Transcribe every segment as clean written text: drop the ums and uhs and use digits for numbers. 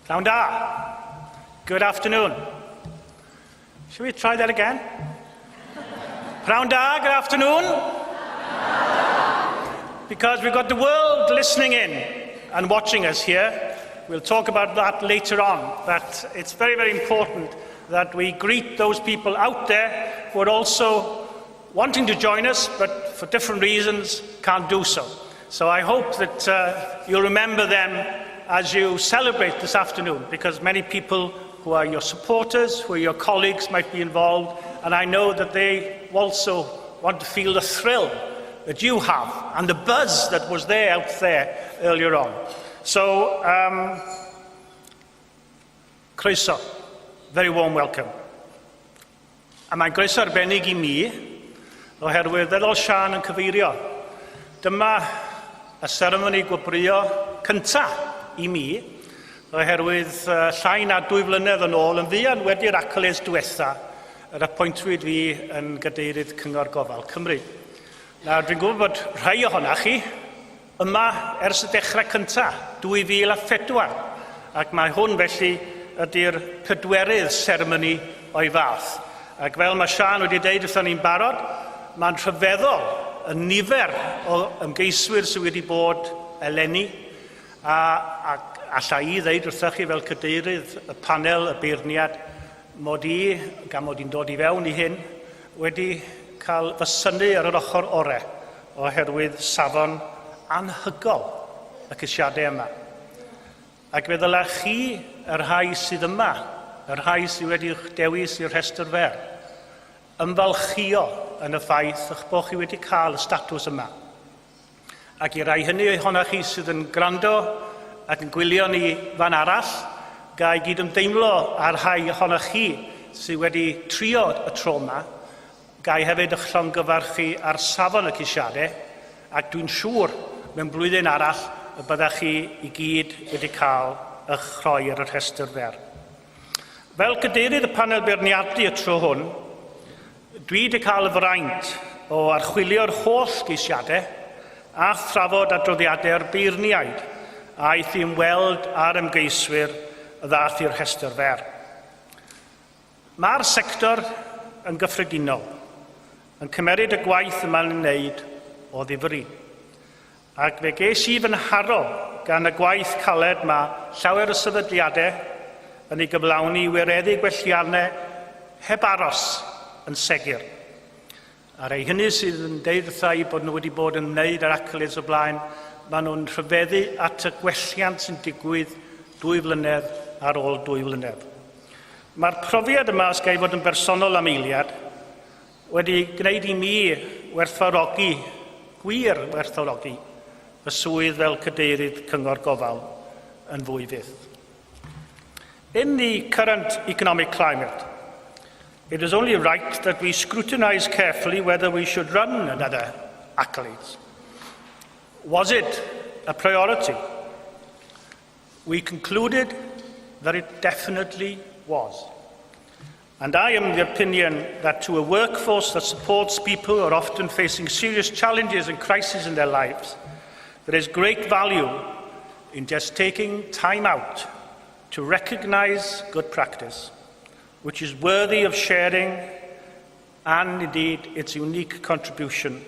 Pnawn da. Good afternoon. Shall we try that again? Pnawn da, good afternoon. Because we've got the world listening in and watching us here. We'll talk about that later on, but it's very, very important that we greet those people out there who are also wanting to join us, but for different reasons can't do so. So I hope that you'll remember them as you celebrate this afternoon, because many people who are your supporters, who are your colleagues, might be involved, and I know that they also want to feel the thrill that you have and the buzz that was there out there earlier on. So, croeso, very warm welcome. A mae'n groeso arbennig I mi, oherwydd fel Sian yn cyfeirio. Dyma y seremoni gwabrio cyntaf I mi, oherwydd llai na 2 flynedd yn ôl, yn fuan wedi'r Accolades diwetha, yr appointwyd fi yn gadeirydd Cyngor Gofal Cymru. Nawr, dwi'n gwybod bod rhai ohonach chi yma ers y dechrau cyntaf, 2004, ac mae hwn felly ydy'r 4yd seremoni o'i fath. Ac fel mae Sian wedi dweud wrthon ni'n barod, mae'n rhyfeddol y nifer o ymgeiswyr sydd wedi bod eleni, a allai I ddeud wrthych chi fel cadeirydd y panel y beirniad mod I, gan mod i'n dod I fewn I hyn, wedi cael fy synnu ar yr ochr ore oherwydd safon anhygol y cysiadau yma. Ac fe ddylai chi yr rhai sydd yma, yr rhai sydd wedi'ch dewis i'r rhestr fer, ymfalchio yn y ffaith eich bod chi wedi cael y statws yma. Ac I rai hynny ohonoch chi sydd yn gwrando ac yn gwylio ni fan arall, ga I gyd ymdeimlo ar rhai ohonoch chi sydd wedi trio y tro yma, ga I hefyd eich llongyfarchu ar safon y cysiadau, ac dwi'n siŵr mewn blwyddyn arall y byddach chi I gyd wedi cael eich rhoi ar y rhestr fer. Fel cadeirydd y panel beirniadu y tro hwn, dwi wedi cael y fraint o archwilio'r holl geisiadau a thrafod adroddiadau'r beirniaid a eith I ymweld â'r ymgeiswyr y ddath i'r rhestr fer. Mae'r sector yn gyffredinol yn cymeryd y gwaith yma'n wneud o ddifri. Ac fe ges I fy nharo gan y gwaith caled mae llawer o sefydliadau yn ei gyflawni wireddu gwelliannau heb aros yn segur. A rei hynny sydd yn deud wrtha I bod nhw wedi bod yn wneud yr Accolades o blaen, maen nhw'n rhyfeddu at y gwelliant sy'n digwydd 2 flynedd ar ôl 2 flynedd. Mae'r profiad yma, os gai fod yn bersonol am eiliad, wedi gwneud I mi werthfawrogi, gwir werthfawrogi, y swydd fel cadeirydd Cyngor Gofal yn fwy fydd. In the current economic climate, it is only right that we scrutinise carefully whether we should run another Accolades. Was it a priority? We concluded that it definitely was. And I am of the opinion that to a workforce that supports people who are often facing serious challenges and crises in their lives, there is great value in just taking time out to recognise good practice, which is worthy of sharing and indeed its unique contribution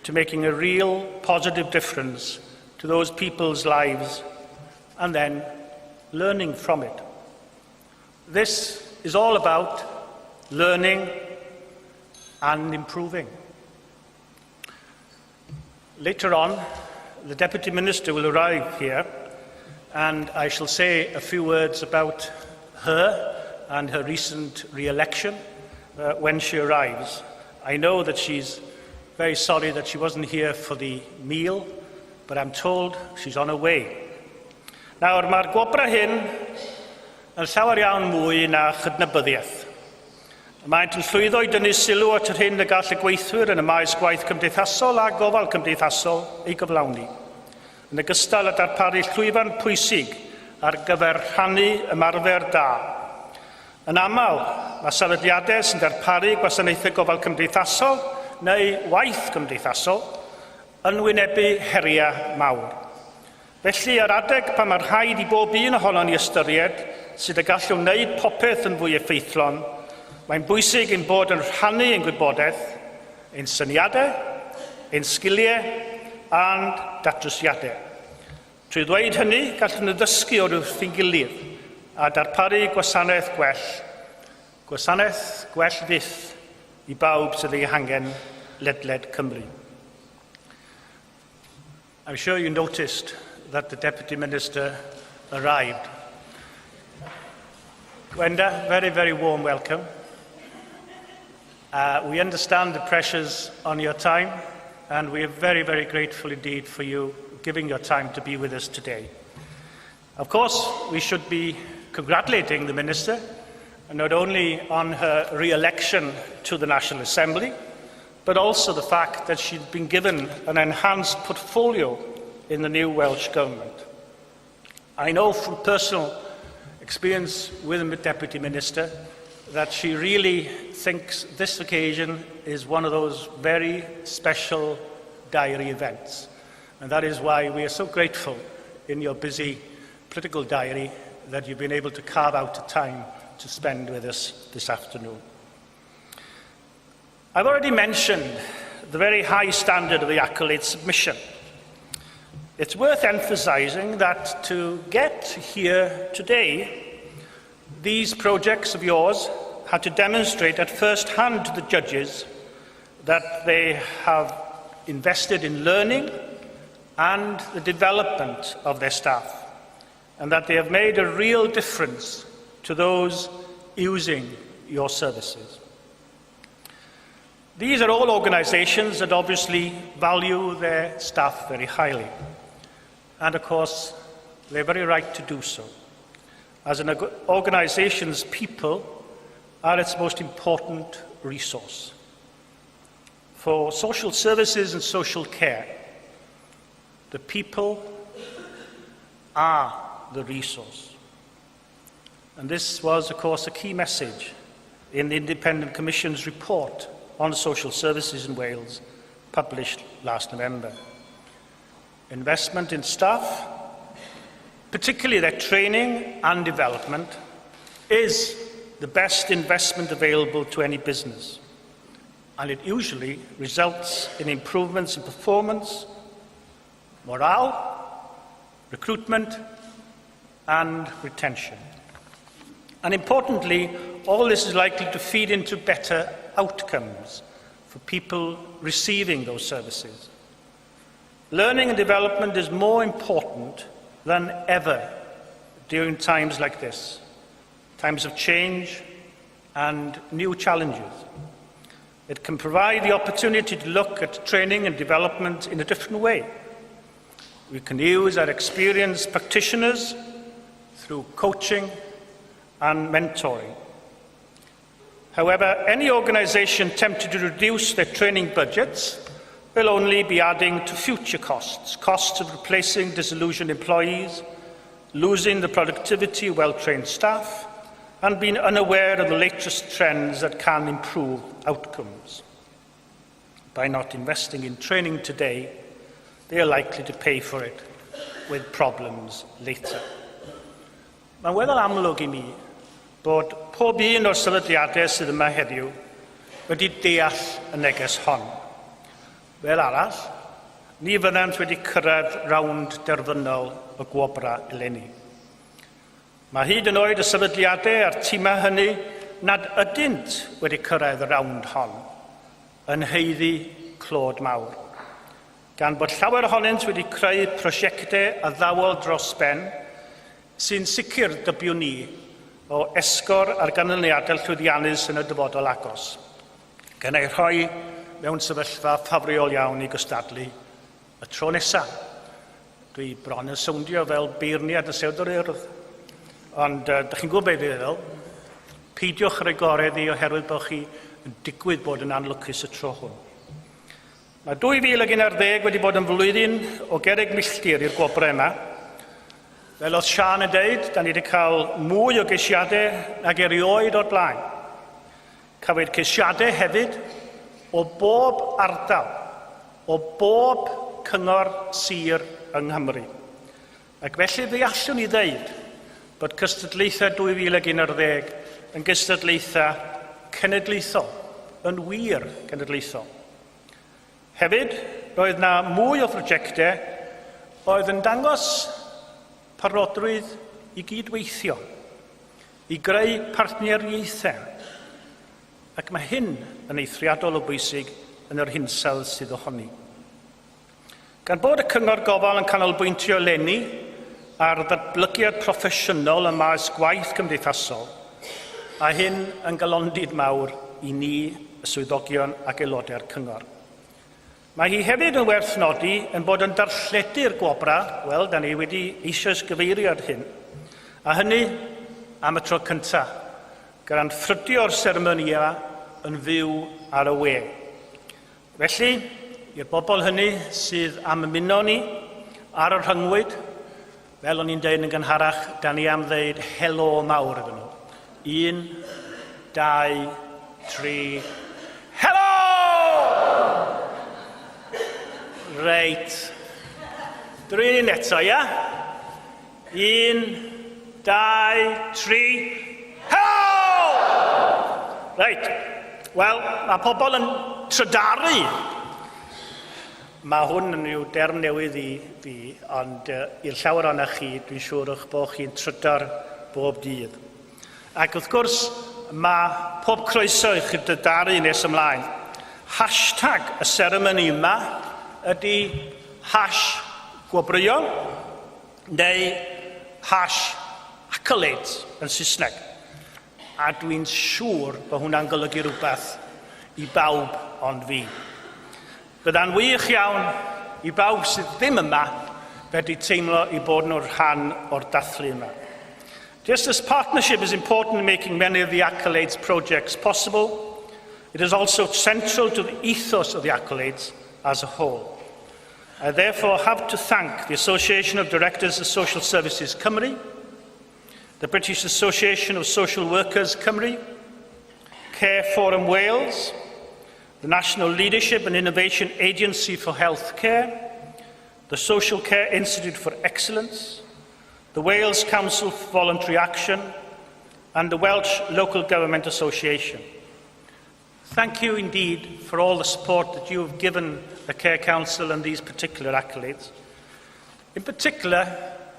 to making a real positive difference to those people's lives and then learning from it. This is all about learning and improving. Later on, the Deputy Minister will arrive here and I shall say a few words about her and her recent re-election when she arrives. I know that she's very sorry that she wasn't here for the meal, but I'm told she's on her way. Nawr, mae'r gwobra hyn yn llawer iawn mwy na chydnabyddiaeth. Maent yn llwyddo I dynnu sylw at yr hyn y gall y gweithwyr yn y maes gwaith cymdeithasol a gofal cymdeithasol ei gyflawni, yn ogystal â darparu llwyfan pwysig ar gyfer rhannu ymarfer da. Yn aml, mae sefydliadau sy'n darparu gwasanaethau gofal cymdeithasol neu waith cymdeithasol yn wynebu heriau mawr. Felly, ar adeg pan mae'r rhaid i bob un ohono ni ystyried sydd y gallw wneud popeth yn fwy effeithlon, mae'n bwysig ein bod yn rhannu ein gwybodaeth, ein syniadau, ein sgiliau a'n datrysiadau. Trwy ddweud hynny, gallwn ni ddysgu o'r wrth ein gilydd a darparu gwasanaeth gwell fyth i bawb sydd ei hangen ledled Cymru. I'm sure you noticed that the Deputy Minister arrived. Gwenda, very, very warm welcome. We understand the pressures on your time, and we are very, very grateful indeed for you giving your time to be with us today. Of course, we should be congratulating the Minister, not only on her re-election to the National Assembly, but also the fact that she's been given an enhanced portfolio in the new Welsh Government. I know from personal experience with the Deputy Minister that she really thinks this occasion is one of those very special diary events. And that is why we are so grateful in your busy political diary that you've been able to carve out a time to spend with us this afternoon. I've already mentioned the very high standard of the Accolades submission. It's worth emphasising that to get here today, these projects of yours had to demonstrate at first hand to the judges that they have invested in learning and the development of their staff, and that they have made a real difference to those using your services. These are all organisations that obviously value their staff very highly. And of course, they're very right to do so. As an organisation's people are its most important resource. For social services and social care, the people are the resource. And this was, of course, a key message in the Independent Commission's report on social services in Wales, published last November. Investment in staff, particularly their training and development, is the best investment available to any business, and it usually results in improvements in performance, morale, recruitment and retention. And importantly, all this is likely to feed into better outcomes for people receiving those services. Learning and development is more important than ever during times like this, times of change and new challenges. It can provide the opportunity to look at training and development in a different way. We can use our experienced practitioners through coaching and mentoring. However, any organisation tempted to reduce their training budgets will only be adding to future costs, costs of replacing disillusioned employees, losing the productivity of well-trained staff, and being unaware of the latest trends that can improve outcomes. By not investing in training today, they are likely to pay for it with problems later. Mae'n weddol amlwg I mi bod pob un o'r sefydliadau sydd yma heddiw wedi deall y neges hon. Fel arall, ni fyddant wedi cyrraedd rownd derfynol y gwobra eleni. Mae hyd yn oed y sefydliadau a'r tima hynny nad ydynt wedi cyrraedd y rownd hon, yn heiddi clod mawr. Gan bod llawer ohonynt wedi creu prosiectau a ddawol dros ben, sy'n sicr dybiwn ni o esgor ar ganlyniadau llwyddiannus yn y dyfodol agos. Gan ei rhoi mewn sefyllfa ffafriol iawn I gystadlu y tro nesaf. Dwi bron yn sowndio fel beirniad y sewdor urdd. Ond ydych chi'n gwybod beth feddwl, peidiwch ar ei gored I oherwydd bod chi yn digwydd bod yn anlwcus y tro hwn. Mae 2011 wedi bod yn flwyddyn o gerrig milltir i'r gwobrau yma. Fel oedd Sian yn dweud, da ni wedi cael mwy o geisiadau nag erioed o'r blaen. Cafwyd ceisiadau hefyd o bob ardal, o bob cyngor sir yng Nghymru. Ac felly fe allwn ni ddeud bod cystadlaethau 2011 yn gystadlaethau cenedlaethol, yn wir cenedlaethol. Hefyd, roedd yna mwy o brosiectau oedd yn dangos parodrwydd i gydweithio, i greu partneriaethau, ac mae hyn yn eithriadol o bwysig yn yr hinsawdd sydd ohoni. Gan bod y Cyngor Gofal yn canolbwyntio eleni ar ddatblygiad proffesiynol ym maes gwaith cymdeithasol, a hyn yn galondid mawr i ni, y swyddogion ac aelodau'r Cyngor. Mae hi hefyd yn werth nodi yn bod yn darlledu'r gwobra, wel, da ni wedi eisoes gyfeirio ar hyn, a hynny am y tro cyntaf, gyda'n ffrydio'r seremonia yn fyw ar y we. Felly, i'r bobl hynny sydd am ymuno ni ar y rhyngwyd, fel o'n i'n dweud yn gynharach, da ni am ddeud helo mawr iddyn nhw. 1, 2, 3, helo! Reit. Drin eto, ia? 1, 2, 3, helo! Reit. Wel, mae pobl yn trydaru. Mae hwn yn rhyw derm newydd i fi, ond i'r llawer o'na chi, dwi'n siŵr eich bod chi'n trydar bob dydd. Ac wrth gwrs, mae pob croeso i chi trydaru nes ymlaen. Hashtag y seremoni yma ydy #gwobrwyo neu #Accolades yn Saesneg. A dwi'n siŵr bod hwnna'n golygu rhywbeth i bawb ond fi. Bydda'n wych iawn i bawb sydd ddim yma wedi teimlo i bod nhw'r rhan o'r dathlu yma. Just as partnership is important in making many of the Accolades projects possible, it is also central to the ethos of the Accolades as a whole. I therefore have to thank the Association of Directors of Social Services Cymru, the British Association of Social Workers Cymru, Care Forum Wales, the National Leadership and Innovation Agency for Healthcare, the Social Care Institute for Excellence, the Wales Council for Voluntary Action, and the Welsh Local Government Association. Thank you indeed for all the support that you have given the Care Council and these particular accolades. In particular,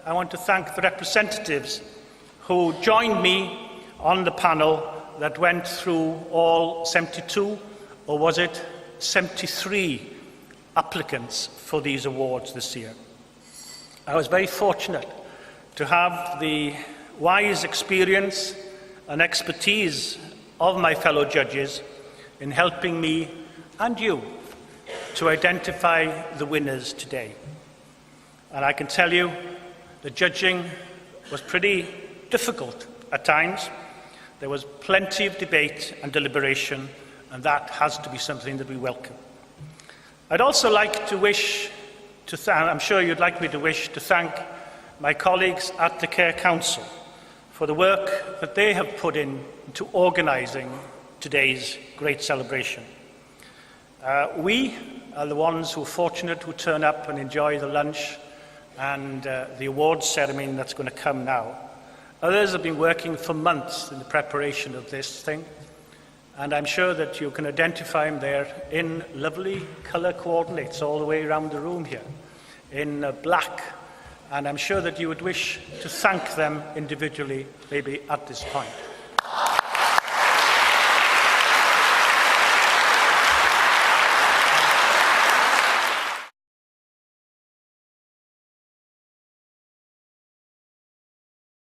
I want to thank the representatives who joined me on the panel that went through all 72, or was it 73, applicants for these awards this year. I was very fortunate to have the wise experience and expertise of my fellow judges in helping me and you to identify the winners today. And I can tell you the judging was pretty difficult at times. There was plenty of debate and deliberation, and that has to be something that we welcome. I'd also like to wish to I'm sure you'd like me to wish to thank my colleagues at the Care Council for the work that they have put into organising today's great celebration. We are the ones who are fortunate who turn up and enjoy the lunch and the awards ceremony that's going to come now. Others have been working for months in the preparation of this thing, and I'm sure that you can identify them there in lovely colour coordinates all the way around the room here, in black, and I'm sure that you would wish to thank them individually, maybe at this point.